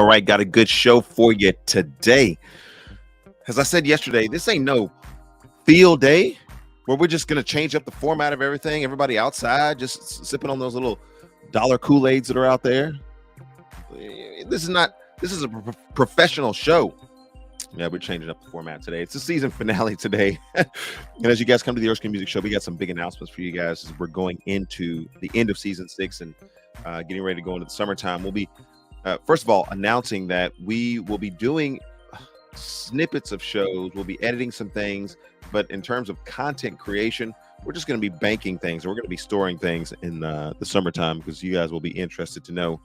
right, got a good show for you today. As I said yesterday, this ain't no field day where we're just going to change up the format of everything. Everybody outside just sipping on those little dollar Kool-Aids that are out there. This is not, this is a professional show. Yeah, we're changing up the format today. It's the season finale today. And as you guys come to the Erskin Music Show, we got some big announcements for you guys as we're going into the end of season 6 and getting ready to go into the summertime. We'll be, first of all, announcing that we will be doing snippets of shows. We'll be editing some things, but in terms of content creation, we're just going to be banking things. We're going to be storing things in the summertime because you guys will be interested to know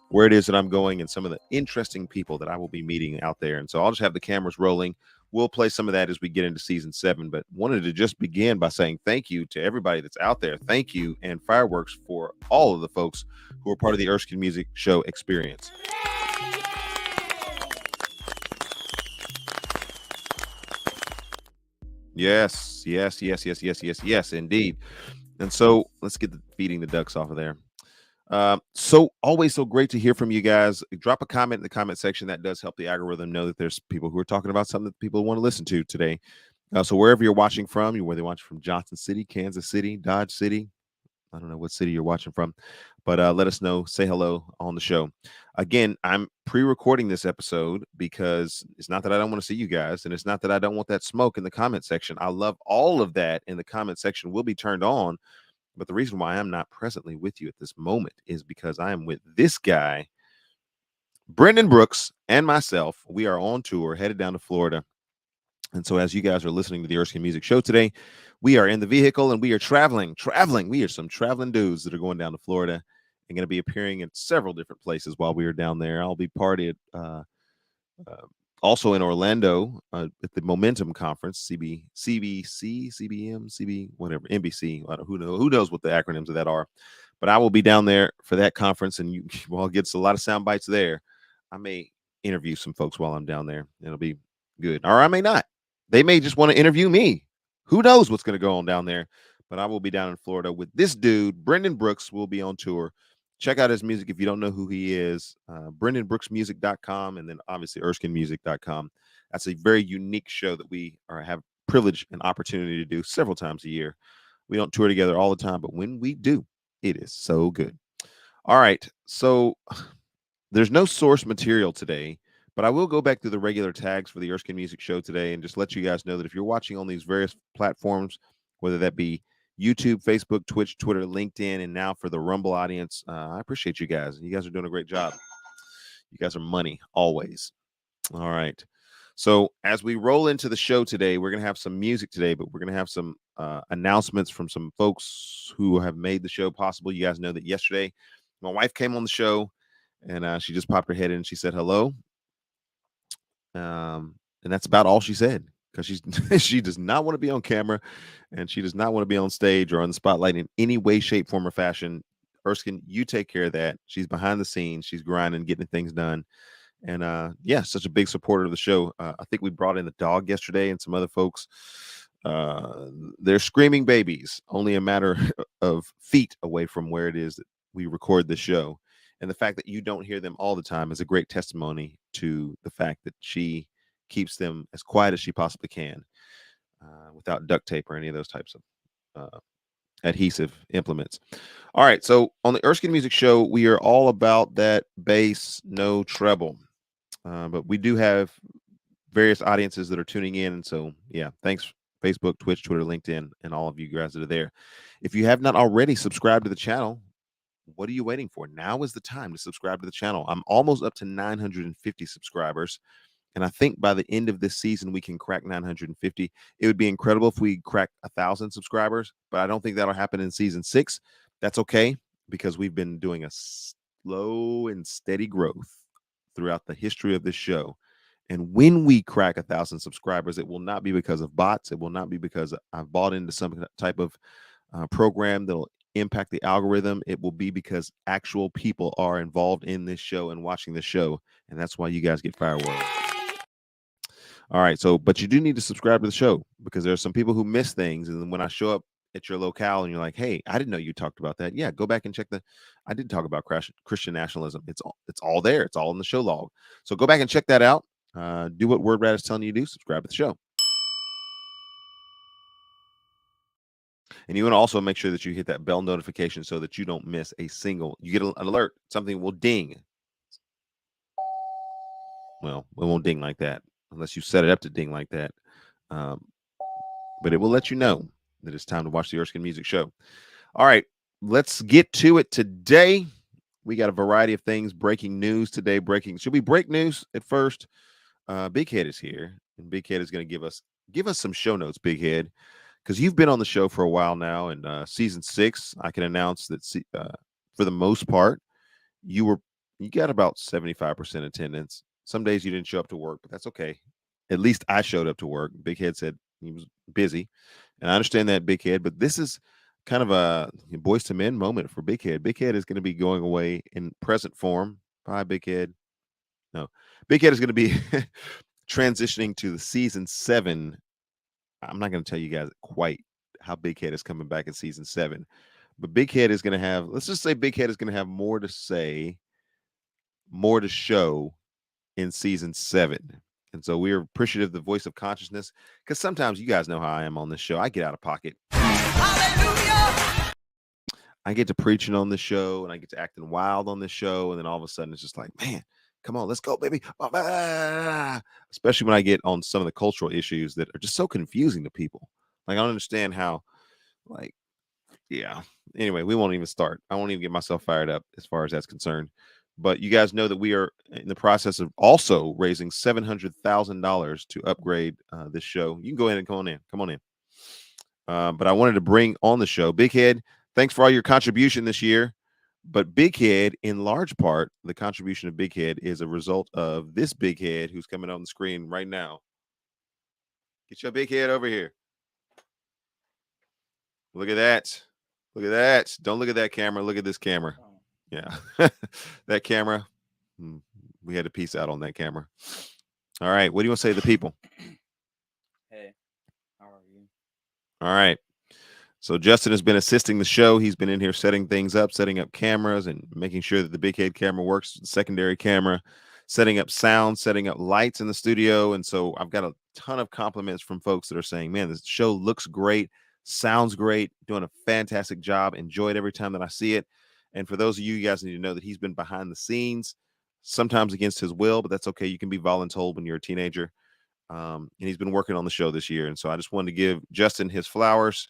where it is that I'm going and some of the interesting people that I will be meeting out there. And so I'll just have the cameras rolling. We'll play some of that as we get into season 7, but wanted to just begin by saying thank you to everybody that's out there. Thank you and fireworks for all of the folks who are part of the Erskin Music Show experience. Yes, indeed. And so let's get feeding the ducks off of there. So always so great to hear from you guys. Drop a comment in the comment section. That does help the algorithm know that there's people who are talking about something that people want to listen to today. So wherever you're watching from, whether you're watching from Johnson City, Kansas City, Dodge City, I don't know what city you're watching from, but let us know. Say hello on the show. Again, I'm pre-recording this episode because it's not that I don't want to see you guys, and it's not that I don't want that smoke in the comment section. I love all of that in the comment section will be turned on. But the reason why I'm not presently with you at this moment is because I am with this guy, Brendan Brooks, and myself. We are on tour, headed down to Florida. And so as you guys are listening to the Erskin Music Show today, we are in the vehicle and we are traveling. We are some traveling dudes that are going down to Florida and going to be appearing in several different places while we are down there. I'll be partying also in Orlando at the Momentum Conference, whatever, NBC. Who knows what the acronyms of that are. But I will be down there for that conference, and you will get a lot of sound bites there. I may interview some folks while I'm down there. It'll be good. Or I may not. They may just want to interview me. Who knows what's going to go on down there. But I will be down in Florida with this dude. Brendan Brooks will be on tour. Check out his music if you don't know who he is. BrendanBrooksMusic.com and then obviously ErskinMusic.com. That's a very unique show that we have privilege and opportunity to do several times a year. We don't tour together all the time, but when we do, it is so good. All right. So there's no source material today, but I will go back through the regular tags for the Erskin Music Show today and just let you guys know that if you're watching on these various platforms, whether that be YouTube, Facebook, Twitch, Twitter, LinkedIn, and now for the Rumble audience, I appreciate you guys. You guys are doing a great job. You guys are money always. All right. So as we roll into the show today, we're going to have some music today, but we're going to have some announcements from some folks who have made the show possible. You guys know that yesterday my wife came on the show and she just popped her head in and she said hello. And that's about all she said. Because she does not want to be on camera and she does not want to be on stage or on the spotlight in any way, shape, form, or fashion. Erskin, you take care of that. She's behind the scenes. She's grinding, getting things done. And yeah, such a big supporter of the show. I think we brought in the dog yesterday and some other folks. They're screaming babies, only a matter of feet away from where it is that we record the show. And the fact that you don't hear them all the time is a great testimony to the fact that she keeps them as quiet as she possibly can without duct tape or any of those types of adhesive implements. All right. So on the Erskin Music Show, we are all about that bass, no treble. But we do have various audiences that are tuning in. And so, yeah, thanks Facebook, Twitch, Twitter, LinkedIn, and all of you guys that are there. If you have not already subscribed to the channel, what are you waiting for? Now is the time to subscribe to the channel. I'm almost up to 950 subscribers. And I think by the end of this season, we can crack 950. It would be incredible if we crack 1,000 subscribers, but I don't think that'll happen in season 6. That's okay because we've been doing a slow and steady growth throughout the history of this show. And when we crack 1,000 subscribers, it will not be because of bots. It will not be because I've bought into some type of program that'll impact the algorithm. It will be because actual people are involved in this show and watching this show. And that's why you guys get fireworks. All right. So, but you do need to subscribe to the show because there are some people who miss things. And then when I show up at your locale and you're like, hey, I didn't know you talked about that. Yeah, go back and check the. I did talk about Christian nationalism. It's all there. It's all in the show log. So go back and check that out. Do what Word Rat is telling you to do. Subscribe to the show. And you want to also make sure that you hit that bell notification so that you don't miss a single. You get an alert. Something will ding. Well, it won't ding like that unless you set it up to ding like that. Um, but it will let you know that it's time to watch the Erskin Music Show. All right, let's get to it today. We got a variety of things. Breaking news today. Should we break news at first? Big Head is here, and Big Head is going to give us some show notes. Big Head, because you've been on the show for a while now, and season 6, I can announce that for the most part, you got about 75% attendance. Some days you didn't show up to work, but that's okay. At least I showed up to work. Big Head said he was busy, and I understand that, Big Head. But this is kind of a Boys to Men moment for Big Head. Big Head is going to be going away in present form. Bye, Big Head. No, Big Head is going to be transitioning to the season 7. I'm not going to tell you guys quite how Big Head is coming back in season 7, but Big Head is going to have. Let's just say Big Head is going to have more to say, more to show in season 7. And so we're appreciative of the voice of consciousness, because sometimes you guys know how I am on this show. I get out of pocket. Hallelujah! I get to preaching on this show and I get to acting wild on this show. And then all of a sudden it's just like, man, come on, let's go, baby. Especially when I get on some of the cultural issues that are just so confusing to people. Like, I don't understand how, like, yeah. Anyway, we won't even start. I won't even get myself fired up as far as that's concerned. But you guys know that we are in the process of also raising $700,000 to upgrade this show. You can go ahead and come on in. Come on in. But I wanted to bring on the show Big Head. Thanks for all your contribution this year. But Big Head, in large part, the contribution of Big Head is a result of this Big Head who's coming on the screen right now. Get your Big Head over here. Look at that. Look at that. Don't look at that camera. Look at this camera. Yeah. That camera. We had to piece out on that camera. All right. What do you want to say to the people? Hey, how are you? All right. So Justin has been assisting the show. He's been in here setting things up, setting up cameras and making sure that the Big Head camera works, the secondary camera, setting up sound, setting up lights in the studio. And so I've got a ton of compliments from folks that are saying, man, this show looks great, sounds great, doing a fantastic job. Enjoy it every time that I see it. And for those of you, you guys need to know that he's been behind the scenes, sometimes against his will, but that's okay. You can be voluntold when you're a teenager. And he's been working on the show this year. And so I just wanted to give Justin his flowers.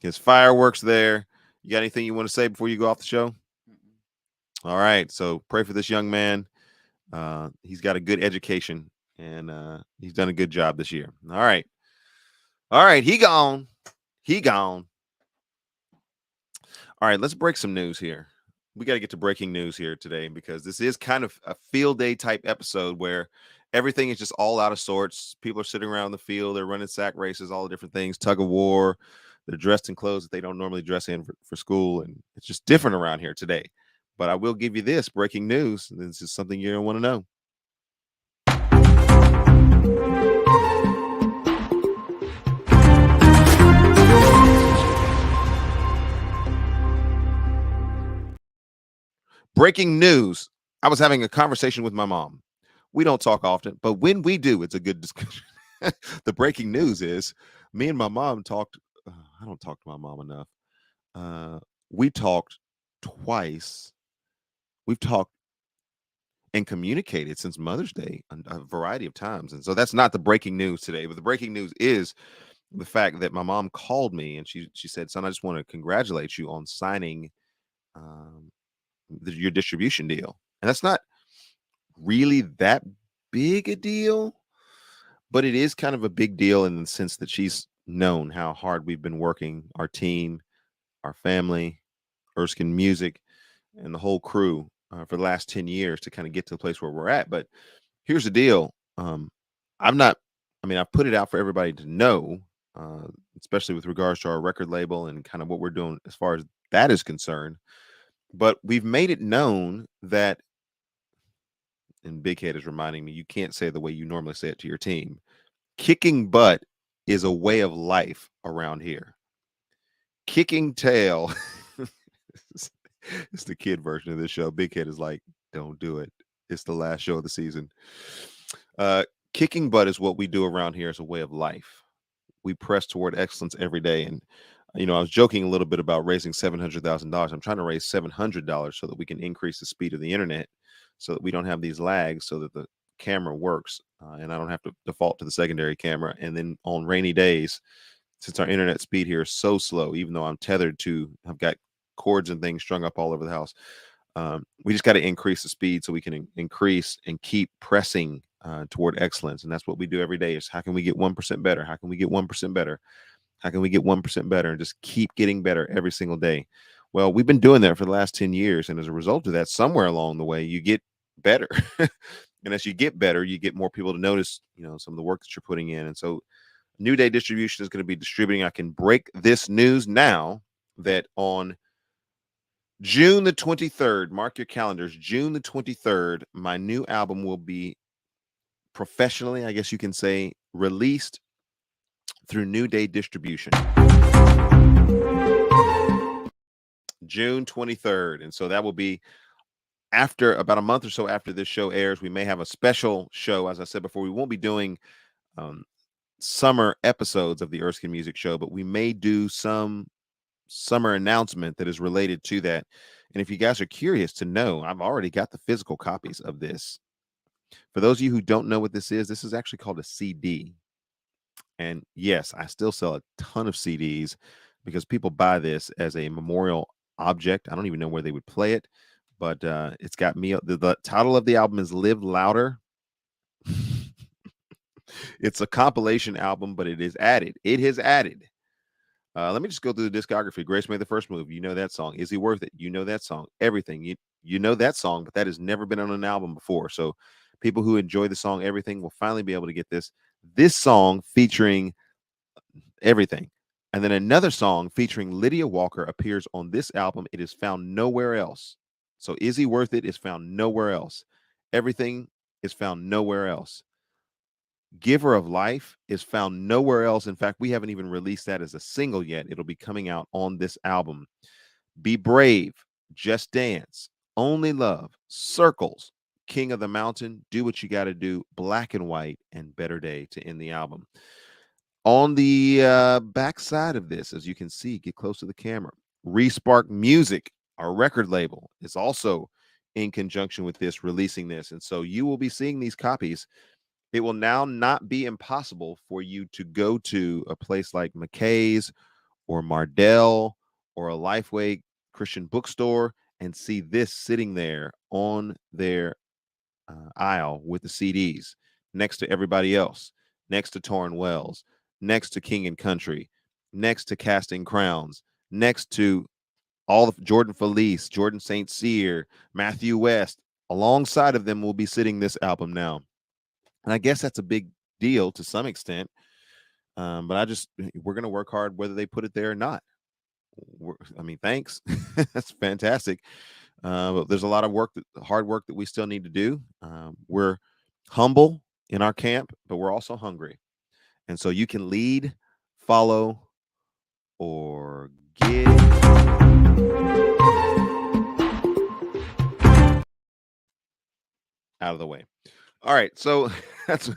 His fireworks there. You got anything you want to say before you go off the show? Mm-mm. All right. So pray for this young man. He's got a good education and he's done a good job this year. All right. All right. He gone. He gone. All right. Let's break some news here. We got to get to breaking news here today because this is kind of a field day type episode where everything is just all out of sorts. People are sitting around the field. They're running sack races, all the different things, tug of war. They're dressed in clothes that they don't normally dress in for school. And it's just different around here today. But I will give you this breaking news. This is something you don't want to know. Breaking news. I was having a conversation with my mom. We don't talk often, but when we do, it's a good discussion. The breaking news is me and my mom talked. I don't talk to my mom enough. We talked twice. We've talked and communicated since Mother's Day a variety of times. And so that's not the breaking news today, but the breaking news is the fact that my mom called me and she said, son, I just want to congratulate you on signing your distribution deal. And that's not really that big a deal, but it is kind of a big deal in the sense that she's known how hard we've been working, our team, our family, Erskin Music, and the whole crew for the last 10 years to kind of get to the place where we're at. But here's the deal. I've put it out for everybody to know, especially with regards to our record label and kind of what we're doing as far as that is concerned. But we've made it known that, and Big Head is reminding me, you can't say the way you normally say it to your team. Kicking butt is a way of life around here. Kicking tail. It's the kid version of this show. Big Kid is like, don't do it. It's the last show of the season. Uh, Kicking butt is what we do around here as a way of life. We press toward excellence every day. And, I was joking a little bit about raising $700,000. I'm trying to raise $700 so that we can increase the speed of the internet so that we don't have these lags so that the camera works and I don't have to default to the secondary camera. And then on rainy days, since our internet speed here is so slow, even though I'm tethered to, I've got cords and things strung up all over the house. We just got to increase the speed so we can increase and keep pressing toward excellence. And that's what we do every day is how can we get 1% better? How can we get 1% better? How can we get 1% better and just keep getting better every single day? Well, we've been doing that for the last 10 years. And as a result of that, somewhere along the way, you get better. And as you get better, you get more people to notice, some of the work that you're putting in. And so New Day Distribution is going to be distributing. I can break this news now that on June the 23rd, mark your calendars, June the 23rd, my new album will be professionally, I guess you can say, released through New Day Distribution. June 23rd. And so that will be after about a month or so after this show airs. We may have a special show. As I said before, we won't be doing summer episodes of the Erskin Music Show, but we may do some summer announcement that is related to that. And if you guys are curious to know, I've already got the physical copies of this. For those of you who don't know what this is actually called a CD. And yes, I still sell a ton of CDs because people buy this as a memorial object. I don't even know where they would play it, but it's got me. The title of the album is Live Louder. It's a compilation album, but it is added. It has added. Let me just go through the discography. Grace Made the First Move. You know that song. Is He Worth It? You know that song. Everything. You know that song, but that has never been on an album before. So people who enjoy the song Everything will finally be able to get this. This song featuring Everything. And then another song featuring Lydia Walker appears on this album. It is found nowhere else. So Is He Worth It is found nowhere else. Everything is found nowhere else. Giver of Life is found nowhere else. In fact, we haven't even released that as a single yet. It'll be coming out on this album. Be Brave, Just Dance, Only Love, Circles, King of the Mountain, Do What You Gotta Do, Black and White, and Better Day to end the album. On the back side of this, as you can see, get close to the camera, Respark Music, our record label, is also in conjunction with this, releasing this. And so you will be seeing these copies. It will now not be impossible for you to go to a place like McKay's or Mardell or a Lifeway Christian bookstore and see this sitting there on their aisle with the CDs next to everybody else, next to Torrin Wells, next to King and Country, next to Casting Crowns, next to all of Jordan Felice, Jordan St. Cyr, Matthew West. Alongside of them will be sitting this album now. And I guess that's a big deal to some extent. But we're going to work hard whether they put it there or not. Thanks. That's fantastic. But there's a lot of hard work that we still need to do. We're humble in our camp, but we're also hungry. And so you can lead, follow, or get out of the way. All right, so that's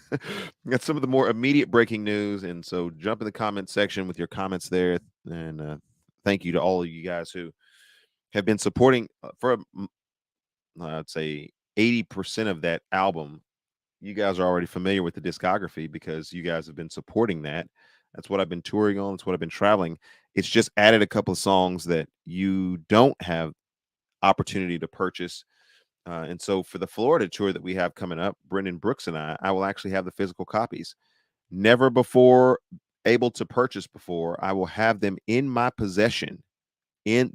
some of the more immediate breaking news, and so jump in the comment section with your comments there, and thank you to all of you guys who have been supporting I'd say 80% of that album. You guys are already familiar with the discography because you guys have been supporting that. That's what I've been touring on. That's what I've been traveling. It's just added a couple of songs that you don't have opportunity to purchase. And so for the Florida tour that we have coming up, Brendan Brooks and I will actually have the physical copies. Never before able to purchase before. I will have them in my possession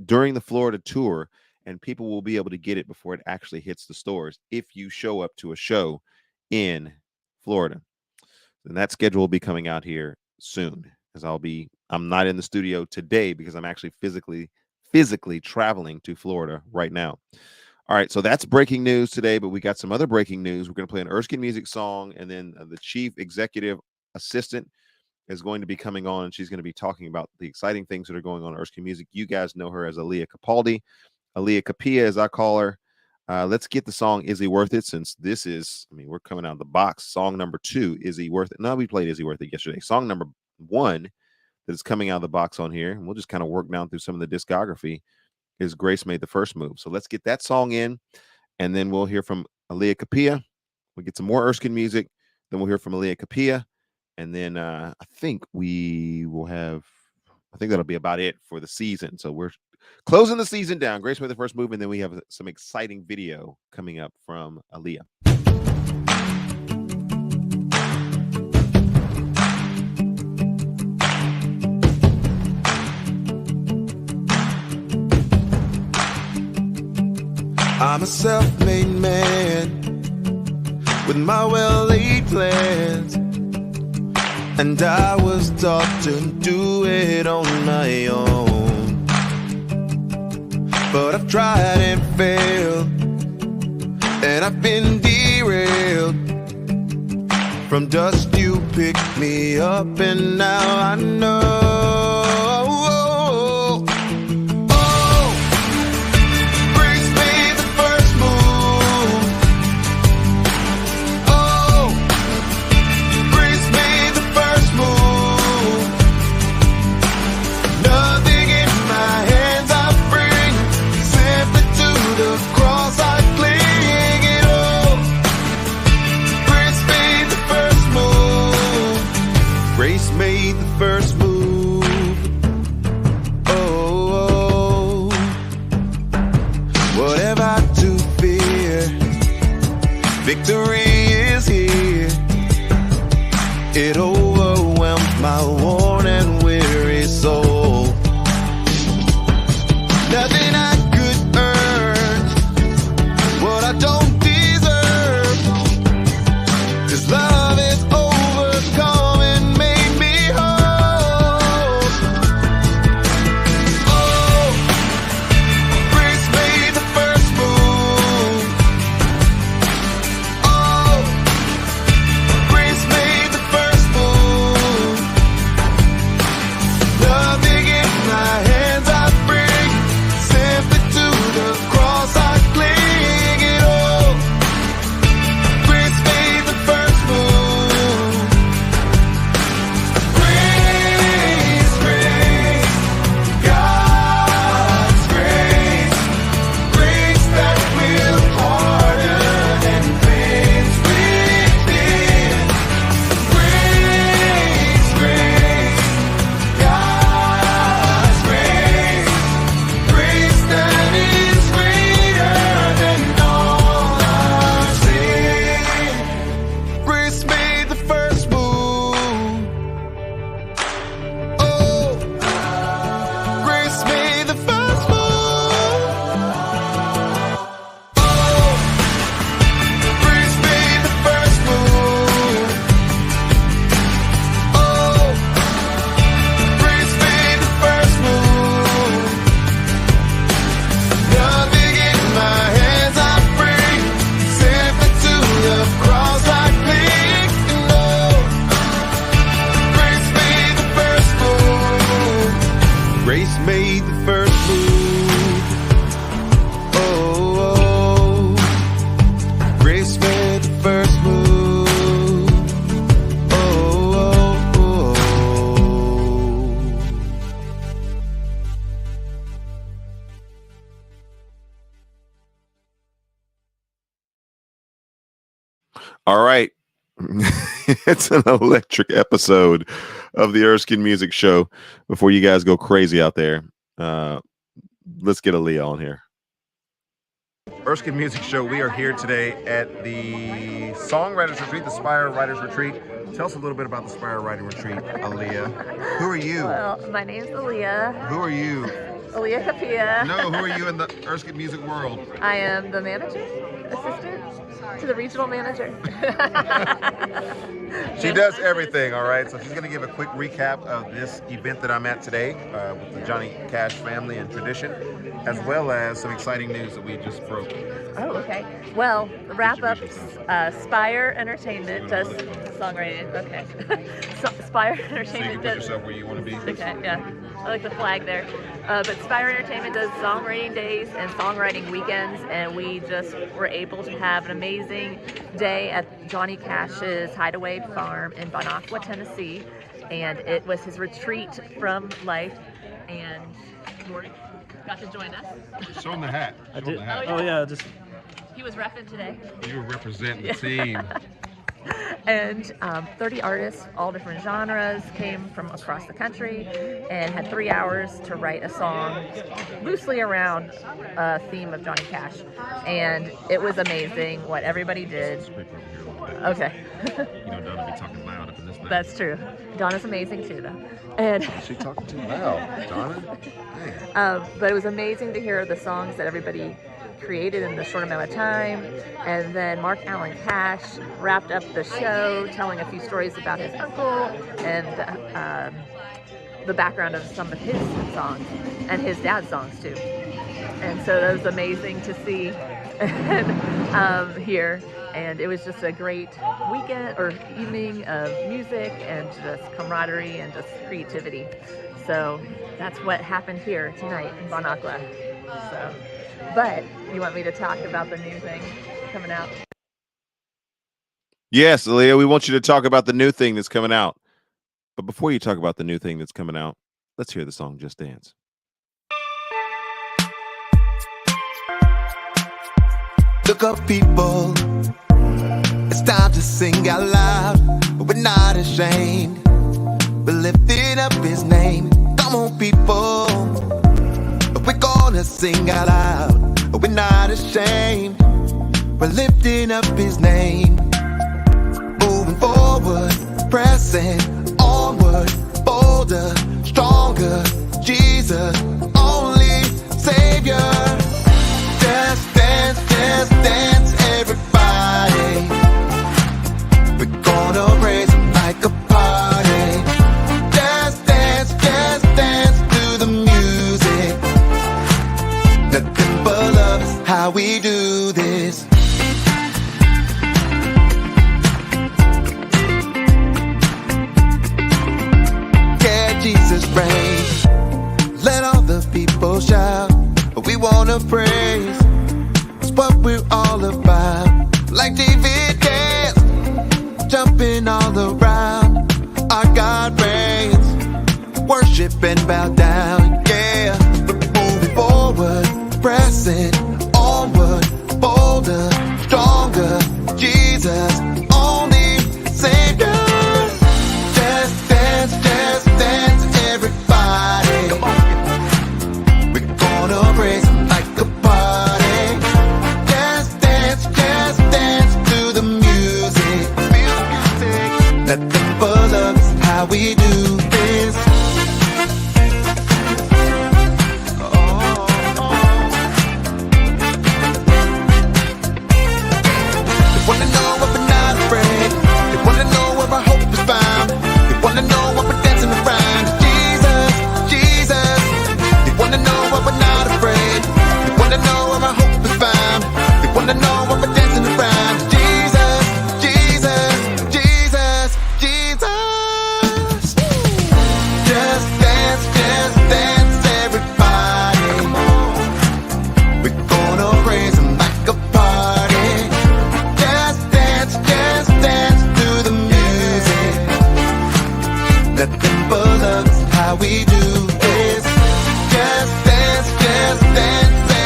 during the Florida tour, and people will be able to get it before it actually hits the stores if you show up to a show in Florida. And that schedule will be coming out here soon, as I'm not in the studio today because I'm actually physically traveling to Florida right now. All right, so that's breaking news today, but we got some other breaking news. We're going to play an Erskin music song, and then the chief executive assistant, is going to be coming on, and she's going to be talking about the exciting things that are going on in Erskine Music. You guys know her as Aaliyah Capaldi, Aaliyah Capia, as I call her. Let's get the song "Is He Worth It?" Since this is, I mean, we're coming out of the box. Song number 2, "Is He Worth It?" No, we played "Is He Worth It" yesterday. Song number 1 that is coming out of the box on here, and we'll just kind of work down through some of the discography, is "Grace Made the First Move." So let's get that song in, and then we'll hear from Aaliyah Capia. We'll get some more Erskine music. Then we'll hear from Aaliyah Capia. And then I think we will have, I think that'll be about it for the season. So we're closing the season down. Grace Made the First Move. And then we have some exciting video coming up from Aaliyah. I'm a self-made man with my well-laid plans, and I was taught to do it on my own. But I've tried and failed, and I've been derailed. From dust you picked me up, and now I know. Made the first move. Oh, what have I to fear? Victory is here. It overwhelms my worn and weary soul. Nothing I could earn, what I don't deserve. 'Cause love is overcome. Grace made the first move. Oh, Grace made the first move. Oh. All right. It's an electric episode of the Erskin Music Show. Before you guys go crazy out there, let's get Aaliyah on here. Erskin Music Show. We are here today at the Songwriters Retreat, the Spire Writers Retreat. Tell us a little bit about the Spire Writing Retreat, Aaliyah. Who are you? Well, my name's Aaliyah. Who are you? Aaliyah Capia. No, who are you in the Erskin music world? I am the manager, assistant to the regional manager. She does everything, all right? So she's going to give a quick recap of this event that I'm at today with the Johnny Cash family and tradition, as well as some exciting news that we just broke. Oh, okay. Well, the wrap up, Distribution Spire Entertainment does songwriting. Okay. So, Spire So you can Entertainment put does. yourself where you want to be. Okay, yeah. I like the flag there. But Spire Entertainment does songwriting days and songwriting weekends, and we just were able to have an amazing day at Johnny Cash's Hideaway Farm in Bon Aqua, Tennessee. And it was his retreat from life, and Lori got to join us. Show them the hat. I Show 'em did. the hat. Oh, Oh yeah, just He was repping today. You were representing the team. And 30 artists, all different genres, came from across the country and had 3 hours to write a song loosely around a theme of Johnny Cash. And it was amazing what everybody did. Speak over here a little bit. Okay, You know, Donna be talking loud up in this thing. that's true. Donna's amazing too, though. And She talking too loud, Donna. Hey. but it was amazing to hear the songs that everybody created in the short amount of time. And then Mark Allen Cash wrapped up the show telling a few stories about his uncle and the background of some of his songs and his dad's songs too. And so that was amazing to see and here. And it was just a great weekend or evening of music and just camaraderie and just creativity. So that's what happened here tonight in Bon Aqua. So, but you want me to talk about the new thing coming out? Yes, Aaliyah, we want you to talk about the new thing that's coming out. But before you talk about the new thing that's coming out, let's hear the song Just Dance. Look up, people. It's time to sing out loud, but we're not ashamed. We're lifting up his name. Come on, people. We're gonna sing out loud, but we're not ashamed. We're lifting up his name. Moving forward, pressing onward, bolder, stronger. Jesus, only Savior. Just dance, everybody. We're gonna raise him like a party. Just dance to the music. Nothing but love is how we do this. Yeah, Jesus reigns. Let all the people shout, but we wanna praise. It's what we're all about. Like David danced, jumping all around. Our God reigns. Worship and bow down, yeah. Moving forward, pressing onward, bolder, stronger. Jesus, only Savior. Just dance, everybody. Come on. We're gonna raise him like a party. Just dance to the music. Feel the music. Nothing but love is how we do this. They wanna know if we're not afraid. They wanna know where our hope is found. They wanna know what we're dancing around. Jesus. They wanna know why we're not afraid. They wanna know where our hope is found. They wanna know what we're dancing around. Jesus. Just dance, everybody. We're gonna raise him like a party. Just dance to the music. Nothing but love is how we do this. Just dance,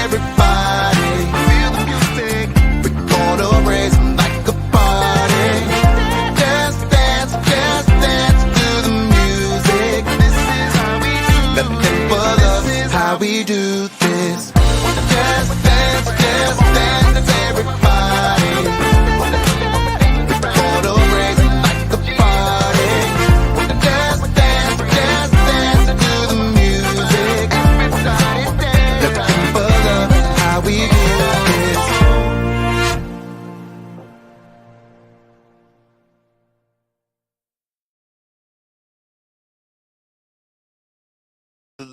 everybody. Feel the music. We're gonna raise him like a party. Just dance to the music. This is how we do. Nothing but love is how we do this. Just dance, everybody. We're gonna raise him like a party. Just dance to the music. Nothing but love is how we do this.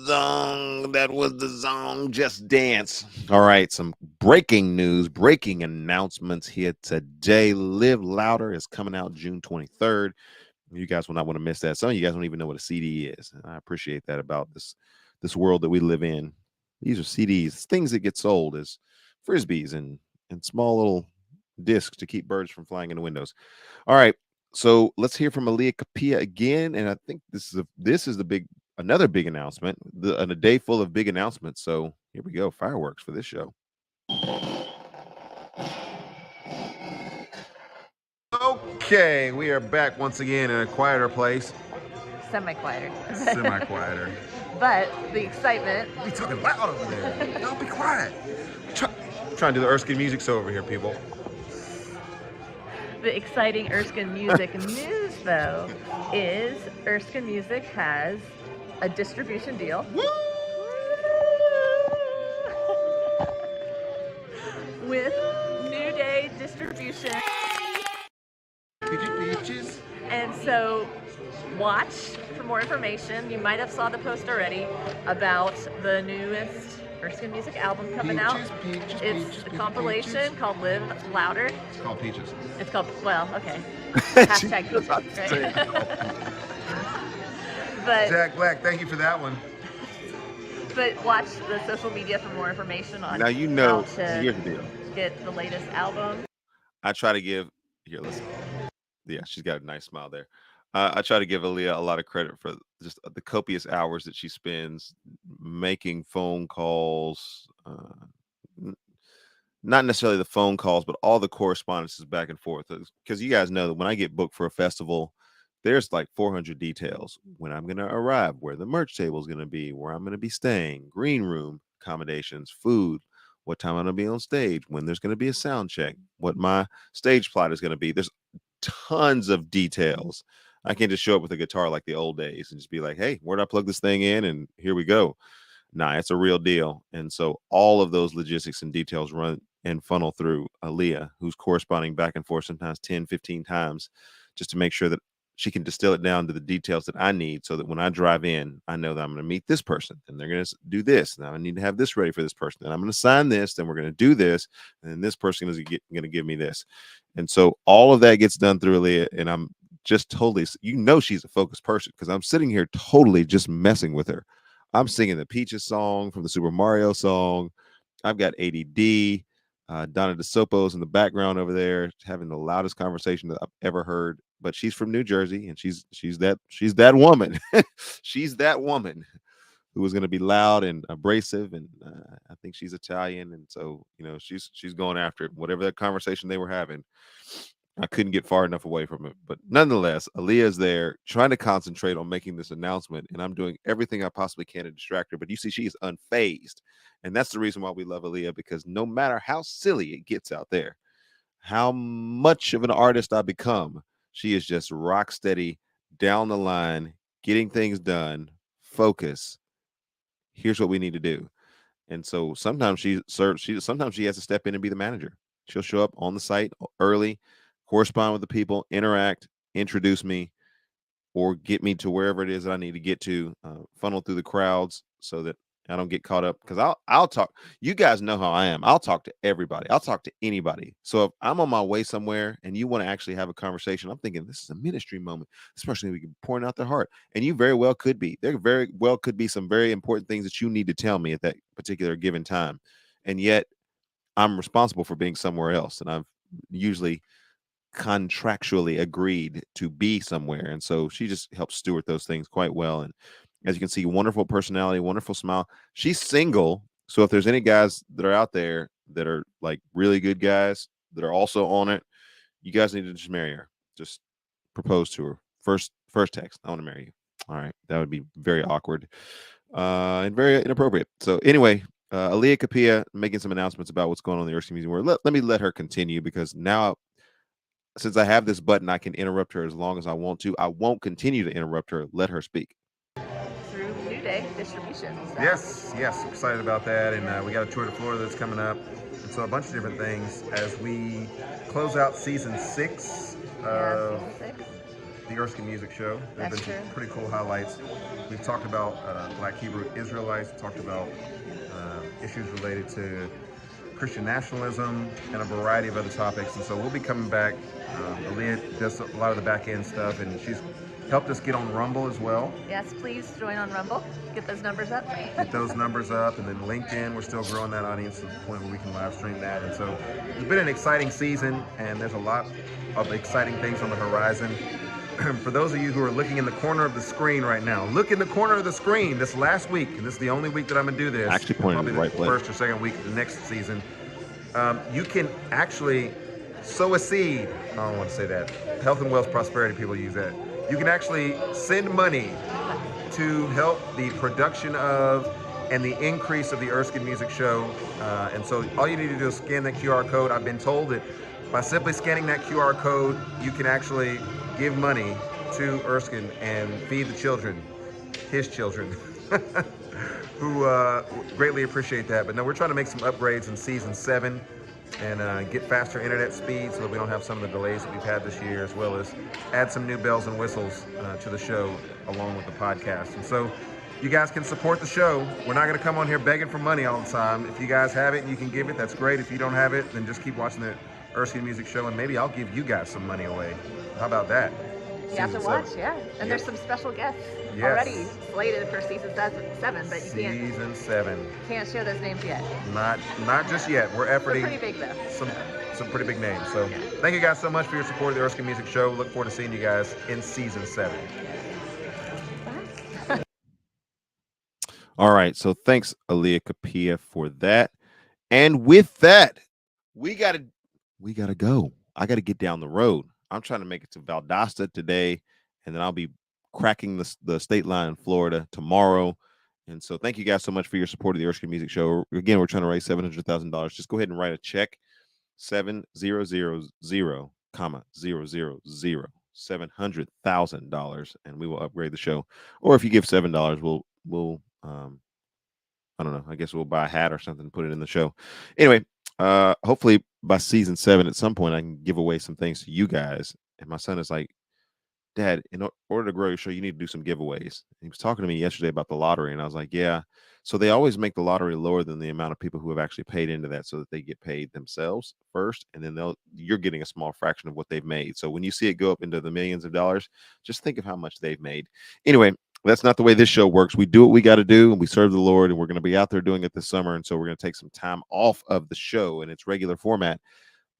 zong. That was the zong. Just dance. All right, some breaking news, breaking announcements here today. Live Louder is coming out June 23rd. You guys will not want to miss that. Some of you guys don't even know what a CD is. And I appreciate that about this world that we live in. These are CDs, things that get sold as frisbees and small little discs to keep birds from flying into windows. All right, so let's hear from Aaliyah Kapia again, and I think this is another big announcement, and a day full of big announcements. So here we go, fireworks for this show. Okay, we are back once again in a quieter place. Semi-quieter. Semi-quieter. But the excitement. We talking loud over there. Y'all be quiet. Trying to do the Erskin music show over here, people. The exciting Erskin Music news, though, is Erskin Music has a distribution deal. Woo! With New Day Distribution. Peaches. And so watch for more information. You might have saw the post already about the newest Erskin Music album coming out. It's a compilation called Live Louder. It's called Peaches. It's called, well, okay. Hashtag Peaches, right? But Jack Black, thank you for that one. But watch the social media for more information on Now you know, how to here's the deal. get the latest album. I try to give here. Listen, yeah, she's got a nice smile there. I try to give Aaliyah a lot of credit for just the copious hours that she spends making phone calls. Not necessarily the phone calls, but all the correspondences back and forth. Because you guys know that when I get booked for a festival, there's like 400 details. When I'm going to arrive, where the merch table is going to be, where I'm going to be staying, green room accommodations, food, what time I'm going to be on stage, when there's going to be a sound check, what my stage plot is going to be. There's tons of details. I can't just show up with a guitar like the old days and just be like, hey, where do I plug this thing in? And here we go. Nah, it's a real deal. And so all of those logistics and details run and funnel through Aaliyah, who's corresponding back and forth sometimes 10, 15 times just to make sure that she can distill it down to the details that I need so that when I drive in, I know that I'm going to meet this person and they're going to do this. Now I need to have this ready for this person. And I'm going to sign this. Then we're going to do this. And then this person is going to give me this. And so all of that gets done through Aaliyah. And I'm just totally, she's a focused person because I'm sitting here totally just messing with her. I'm singing the Peaches song from the Super Mario song. I've got ADD. Donna DeSopo's in the background over there having the loudest conversation that I've ever heard. But she's from New Jersey, and she's that woman. She's that woman who was going to be loud and abrasive, and I think she's Italian, and so she's going after it. Whatever that conversation they were having, I couldn't get far enough away from it. But nonetheless, Aaliyah's there trying to concentrate on making this announcement, and I'm doing everything I possibly can to distract her. But you see, she is unfazed, and that's the reason why we love Aaliyah, because no matter how silly it gets out there, how much of an artist I become, she is just rock steady down the line, getting things done, focus. Here's what we need to do. And so sometimes sometimes she has to step in and be the manager. She'll show up on the site early, correspond with the people, interact, introduce me, or get me to wherever it is that I need to get to, funnel through the crowds so that I don't get caught up, because I'll talk. You guys know how I am. I'll talk to everybody. I'll talk to anybody. So if I'm on my way somewhere and you want to actually have a conversation, I'm thinking this is a ministry moment. This person we can pour out their heart, and you very well could be. There very well could be some very important things that you need to tell me at that particular given time, and yet I'm responsible for being somewhere else, and I've usually contractually agreed to be somewhere, and so she just helps steward those things quite well. And as you can see, wonderful personality, wonderful smile. She's single, so if there's any guys that are out there that are like really good guys that are also on it, you guys need to just marry her. Just propose to her. First text, I want to marry you. All right, that would be very awkward and very inappropriate. So anyway, Aaliyah Kapia making some announcements about what's going on in the Erskin Music World. Let me let her continue, because now, since I have this button, I can interrupt her as long as I want to. I won't continue to interrupt her. Let her speak. Through New Day Distribution. So. Yes, excited about that. And we got a tour de Florida that's coming up. And so a bunch of different things as we close out season 6 of the Erskin Music Show. There's That's been true. pretty cool highlights. We've talked about Black Hebrew Israelites, talked about issues related to Christian nationalism, and a variety of other topics. And so we'll be coming back. Aaliyah does a lot of the back end stuff, and she's helped us get on Rumble as well. Yes, please join on Rumble. Get those numbers up. Get those numbers up, and then LinkedIn, we're still growing that audience to the point where we can live stream that. And so it's been an exciting season, and there's a lot of exciting things on the horizon. For those of you who are looking in the corner of the screen right now, look in the corner of the screen this last week, and this is the only week that I'm going to do this. Actually pointing probably to the right place. First or second week of the next season. You can actually sow a seed. I don't want to say that. Health and wealth prosperity people use that. You can actually send money to help the production of and the increase of the Erskin Music Show. And so all you need to do is scan that QR code. I've been told that by simply scanning that QR code, you can actually give money to Erskin and feed the children, his children, who greatly appreciate that. But no, we're trying to make some upgrades in season 7 and get faster internet speed so that we don't have some of the delays that we've had this year, as well as add some new bells and whistles to the show along with the podcast. And so you guys can support the show. We're not going to come on here begging for money all the time. If you guys have it and you can give it, that's great. If you don't have it, then just keep watching the Erskin Music Show, and maybe I'll give you guys some money away. How about that? You have to Season watch, 7. yeah. And there's some special guests Yes. already slated for season 7, but you Season 7. can't share those names yet. Not just yet. We're They're efforting pretty big though. some pretty big names. So thank you guys so much for your support of the Erskin Music Show. Look forward to seeing you guys in season 7. All right. So thanks, Aaliyah Kapia, for that. And with that, we gotta go. I gotta get down the road. I'm trying to make it to Valdosta today, and then I'll be cracking the state line in Florida tomorrow. And so thank you guys so much for your support of the Erskin Music Show. Again, we're trying to raise $700,000. Just go ahead and write a check, 7000, comma 000, $700,000, and we will upgrade the show. Or if you give $7, we'll I don't know. I guess we'll buy a hat or something and put it in the show. Anyway, hopefully by season 7 at some point I can give away some things to you guys. And my son is like, Dad, in order to grow your show, you need to do some giveaways. He was talking to me yesterday about the lottery, and I was like, yeah. So they always make the lottery lower than the amount of people who have actually paid into that, so that they get paid themselves first, and then you're getting a small fraction of what they've made. So when you see it go up into the millions of dollars, just think of how much they've made. Anyway, that's not the way this show works. We do what we got to do, and we serve the Lord, and we're going to be out there doing it this summer. And so we're going to take some time off of the show in its regular format.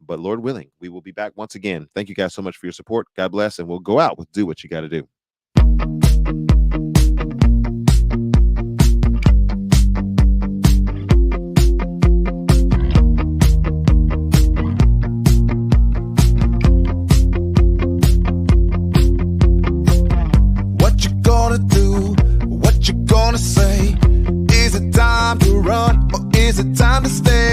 But Lord willing, we will be back once again. Thank you guys so much for your support. God bless, and we'll go out with Do What You Got to Do. What you gonna do? What you gonna say? Is it time to run or is it time to stay?